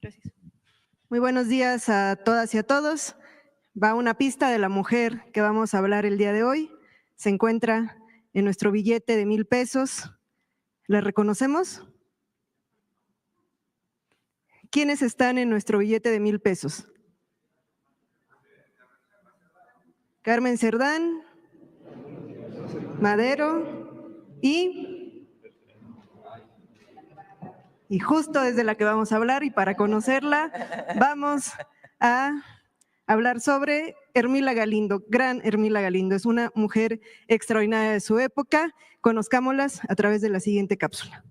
Gracias. Muy buenos días a todas y a todos. Va una pista de la mujer que vamos a hablar el día de hoy. Se encuentra en nuestro billete de 1,000 pesos. ¿La reconocemos? ¿Quiénes están en nuestro billete de 1,000 pesos? Carmen Cerdán, Madero y justo desde la que vamos a hablar, y para conocerla vamos a hablar sobre Hermila Galindo, gran Hermila Galindo. Es una mujer extraordinaria de su época. Conozcámoslas a través de la siguiente cápsula.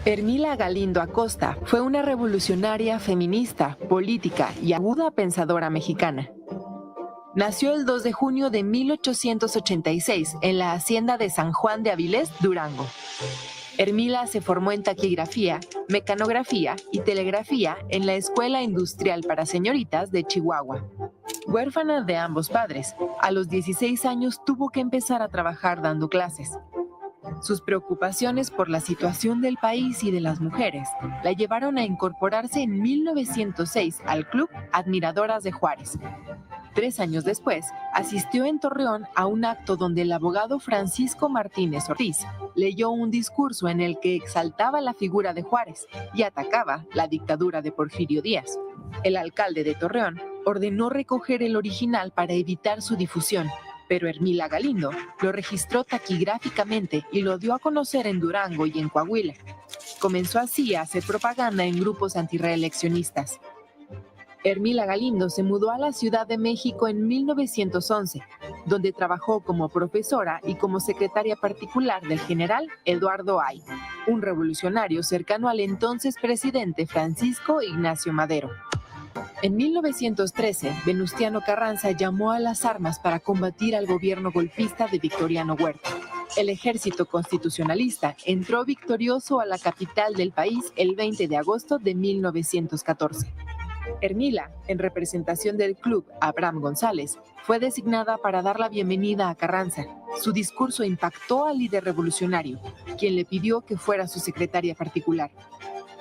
Hermila Galindo Acosta fue una revolucionaria feminista, política y aguda pensadora mexicana. Nació el 2 de junio de 1886 en la hacienda de San Juan de Avilés, Durango. Hermila se formó en taquigrafía, mecanografía y telegrafía en la Escuela Industrial para Señoritas de Chihuahua. Huérfana de ambos padres, a los 16 años tuvo que empezar a trabajar dando clases. Sus preocupaciones por la situación del país y de las mujeres la llevaron a incorporarse en 1906 al Club Admiradoras de Juárez. 3 años después, asistió en Torreón a un acto donde el abogado Francisco Martínez Ortiz leyó un discurso en el que exaltaba la figura de Juárez y atacaba la dictadura de Porfirio Díaz. El alcalde de Torreón ordenó recoger el original para evitar su difusión, pero Hermila Galindo lo registró taquigráficamente y lo dio a conocer en Durango y en Coahuila. Comenzó así a hacer propaganda en grupos antirreeleccionistas. Hermila Galindo se mudó a la Ciudad de México en 1911, donde trabajó como profesora y como secretaria particular del general Eduardo Ay, un revolucionario cercano al entonces presidente Francisco Ignacio Madero. En 1913, Venustiano Carranza llamó a las armas para combatir al gobierno golpista de Victoriano Huerta. El ejército constitucionalista entró victorioso a la capital del país el 20 de agosto de 1914. Hermila, en representación del Club Abraham González, fue designada para dar la bienvenida a Carranza. Su discurso impactó al líder revolucionario, quien le pidió que fuera su secretaria particular.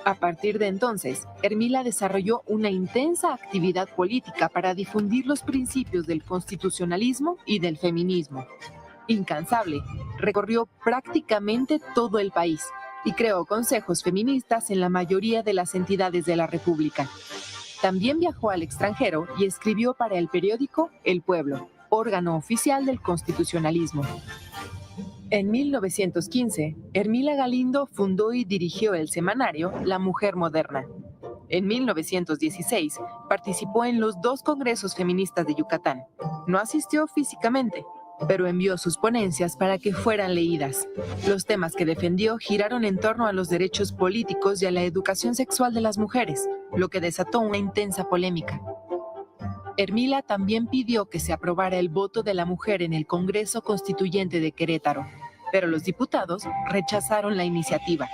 A partir de entonces, Hermila desarrolló una intensa actividad política para difundir los principios del constitucionalismo y del feminismo. Incansable, recorrió prácticamente todo el país y creó consejos feministas en la mayoría de las entidades de la República. También viajó al extranjero y escribió para el periódico El Pueblo, órgano oficial del constitucionalismo. En 1915, Hermila Galindo fundó y dirigió el semanario La Mujer Moderna. En 1916, participó en los 2 congresos feministas de Yucatán. No asistió físicamente, pero envió sus ponencias para que fueran leídas. Los temas que defendió giraron en torno a los derechos políticos y a la educación sexual de las mujeres, lo que desató una intensa polémica. Hermila también pidió que se aprobara el voto de la mujer en el Congreso Constituyente de Querétaro, pero los diputados rechazaron la iniciativa.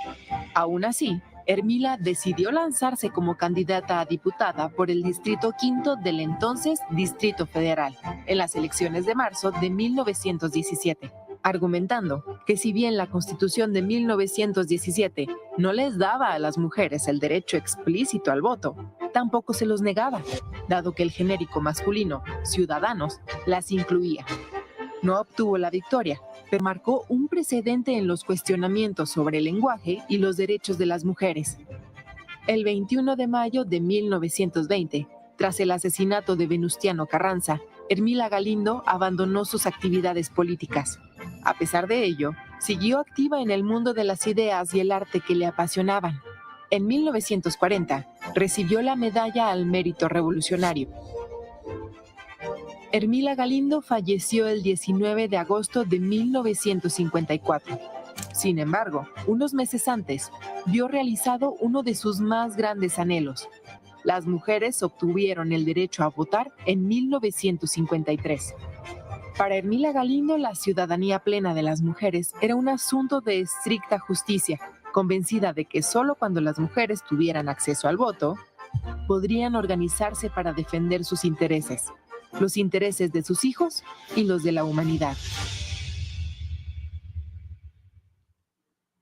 Aún así, Hermila decidió lanzarse como candidata a diputada por el Distrito Quinto del entonces Distrito Federal, en las elecciones de marzo de 1917, argumentando que si bien la Constitución de 1917 no les daba a las mujeres el derecho explícito al voto, tampoco se los negaba, dado que el genérico masculino, ciudadanos, las incluía. No obtuvo la victoria, pero marcó un precedente en los cuestionamientos sobre el lenguaje y los derechos de las mujeres. El 21 de mayo de 1920, tras el asesinato de Venustiano Carranza, Hermila Galindo abandonó sus actividades políticas. A pesar de ello, siguió activa en el mundo de las ideas y el arte que le apasionaban. En 1940, recibió la Medalla al Mérito Revolucionario. Hermila Galindo falleció el 19 de agosto de 1954. Sin embargo, unos meses antes, vio realizado uno de sus más grandes anhelos. Las mujeres obtuvieron el derecho a votar en 1953. Para Hermila Galindo, la ciudadanía plena de las mujeres era un asunto de estricta justicia, convencida de que solo cuando las mujeres tuvieran acceso al voto, podrían organizarse para defender sus intereses, los intereses de sus hijos y los de la humanidad.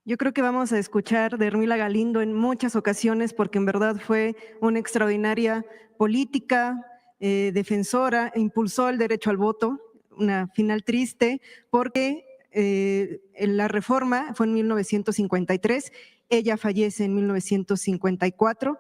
Yo creo que vamos a escuchar de Hermila Galindo en muchas ocasiones porque en verdad fue una extraordinaria política, defensora, impulsó el derecho al voto, una final triste porque la reforma fue en 1953, ella fallece en 1954,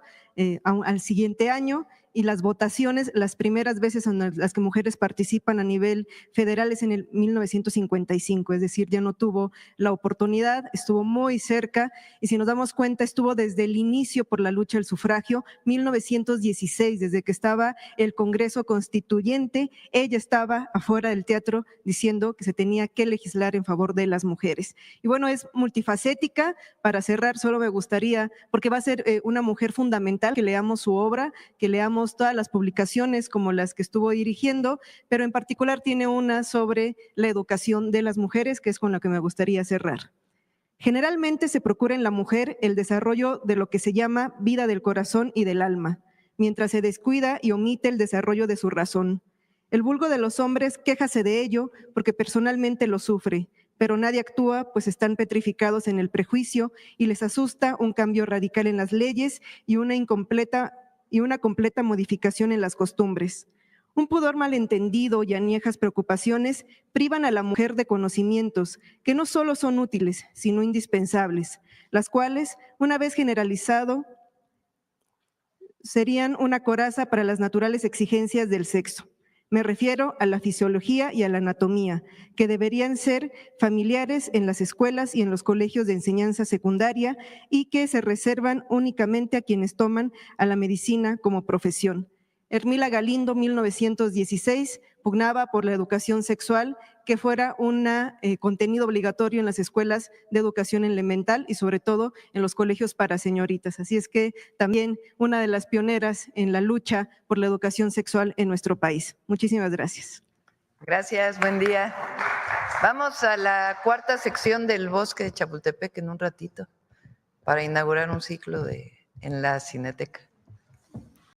al siguiente año, y las votaciones, las primeras veces en las que mujeres participan a nivel federal es en el 1955, es decir, ya no tuvo la oportunidad, estuvo muy cerca y si nos damos cuenta estuvo desde el inicio por la lucha del sufragio, 1916, desde que estaba el Congreso Constituyente, ella estaba afuera del teatro diciendo que se tenía que legislar en favor de las mujeres. Y bueno, es multifacética. Para cerrar, solo me gustaría, porque va a ser una mujer fundamental, que leamos su obra, que leamos todas las publicaciones como las que estuvo dirigiendo, pero en particular tiene una sobre la educación de las mujeres, que es con la que me gustaría cerrar. Generalmente se procura en la mujer el desarrollo de lo que se llama vida del corazón y del alma, mientras se descuida y omite el desarrollo de su razón. El vulgo de los hombres quéjase de ello porque personalmente lo sufre, pero nadie actúa pues están petrificados en el prejuicio y les asusta un cambio radical en las leyes y una completa modificación en las costumbres. Un pudor malentendido y añejas preocupaciones privan a la mujer de conocimientos que no solo son útiles, sino indispensables, las cuales, una vez generalizado, serían una coraza para las naturales exigencias del sexo. Me refiero a la fisiología y a la anatomía, que deberían ser familiares en las escuelas y en los colegios de enseñanza secundaria y que se reservan únicamente a quienes toman a la medicina como profesión. Hermila Galindo, 1916, pugnaba por la educación sexual, que fuera un contenido obligatorio en las escuelas de educación elemental y sobre todo en los colegios para señoritas. Así es que también una de las pioneras en la lucha por la educación sexual en nuestro país. Muchísimas gracias. Gracias, buen día. Vamos a la cuarta sección del Bosque de Chapultepec en un ratito para inaugurar un ciclo en la Cineteca.